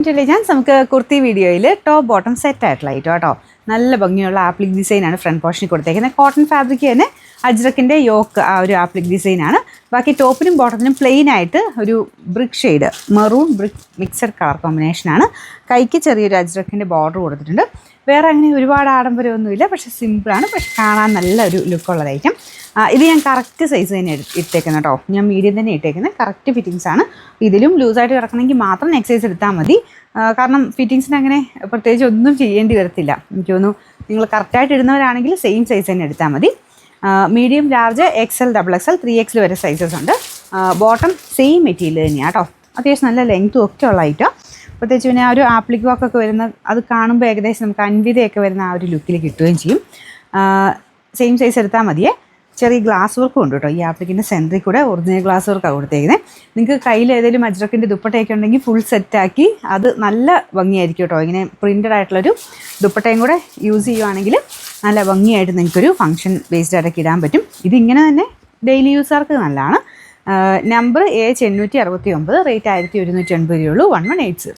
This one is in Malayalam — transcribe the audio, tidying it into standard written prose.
ഇന്റലിജൻസ് നമുക്ക് കുർത്തി വീഡിയോയിൽ ടോപ്പ് ബോട്ടം സെറ്റ് ആയിട്ടുള്ള ഐറ്റം കേട്ടോ. നല്ല ഭംഗിയുള്ള ആപ്ലിക് ഡിസൈനാണ് ഫ്രണ്ട് പോർഷനിൽ കൊടുത്തേക്കുന്നത്. കോട്ടൺ ഫാബ്രിക് തന്നെ അജ്രക്കിൻ്റെ യോക്ക് ആ ഒരു ആപ്ലിക് ഡിസൈനാണ്. ബാക്കി ടോപ്പിനും ബോട്ടത്തിനും പ്ലെയിൻ ആയിട്ട് ഒരു brick shade maroon brick mixed colour കോമ്പിനേഷനാണ്. കൈക്ക് ചെറിയൊരു അജ്രക്കിൻ്റെ ബോർഡർ കൊടുത്തിട്ടുണ്ട്. വേറെ അങ്ങനെ ഒരുപാട് ആഡംബരമൊന്നുമില്ല, പക്ഷേ സിമ്പിളാണ്, പക്ഷെ കാണാൻ നല്ല ഒരു ലുക്കുള്ളത് ഐറ്റം. ഇത് ഞാൻ കറക്റ്റ് സൈസ് തന്നെ ഇട്ടേക്കുന്നത് കേട്ടോ. ഞാൻ മീഡിയം തന്നെ ഇട്ടേക്കുന്നത്. കറക്റ്റ് ഫിറ്റിങ്സ് ആണ്. ഇതിലും ലൂസായിട്ട് കിടക്കണമെങ്കിൽ മാത്രം എക്സൈസ് എടുത്താൽ മതി. കാരണം ഫിറ്റിങ്സിന് അങ്ങനെ പ്രത്യേകിച്ച് ഒന്നും ചെയ്യേണ്ടി വരത്തില്ല. എനിക്ക് തോന്നുന്നു നിങ്ങൾ കറക്റ്റായിട്ട് ഇടുന്നവരാണെങ്കിൽ സെയിം സൈസ് തന്നെ എടുത്താൽ മതി. Medium, large, XL, XXL, 3XL വരെ സൈസസ് ഉണ്ട്. ബോട്ടം സെയിം മെറ്റീരിയൽ തന്നെയാണ് കേട്ടോ. അത്യാവശ്യം നല്ല ലെങ്ത്തും ഒക്കെ ഉള്ള ഐറ്റം. പ്രത്യേകിച്ച് പിന്നെ ആ ഒരു ആപ്ലിക് വർക്കൊക്കെ വരുന്ന അത് കാണുമ്പോൾ ഏകദേശം നമുക്ക് അൻവിതയൊക്കെ വരുന്ന ആ ഒരു ലുക്കിൽ കിട്ടുകയും ചെയ്യും. സെയിം സൈസ് എടുത്താൽ മതിയേ. ചെറിയ ഗ്ലാസ് വർക്കും ഉണ്ട് കേട്ടോ. ഈ ആപ്ലിക്കിൻ്റെ സെൻറ്ററിൽ കൂടെ ഒറിജിനൽ ഗ്ലാസ് വർക്കാണ് കൊടുത്തേക്കുന്നത്. നിങ്ങൾക്ക് കയ്യിൽ ഏതെങ്കിലും അജ്രക്കിൻ്റെ ദുപ്പട്ടയൊക്കെ ഉണ്ടെങ്കിൽ ഫുൾ സെറ്റാക്കി അത് നല്ല ഭംഗിയായിരിക്കും കേട്ടോ. ഇങ്ങനെ പ്രിൻറ്റഡ് ആയിട്ടുള്ളൊരു ദുപ്പട്ടയും കൂടെ യൂസ് ചെയ്യുവാണെങ്കിൽ നല്ല ഭംഗിയായിട്ട് നിങ്ങൾക്കൊരു ഫംഗ്ഷൻ ബേസ്ഡ് ആയിട്ടൊക്കെ ഇടാൻ പറ്റും. ഇതിങ്ങനെ തന്നെ ഡെയിലി യൂസർക്ക് നല്ലതാണ്. നമ്പർ AH869, റേറ്റ് 1180 രൂപയുള്ളൂ. 1180.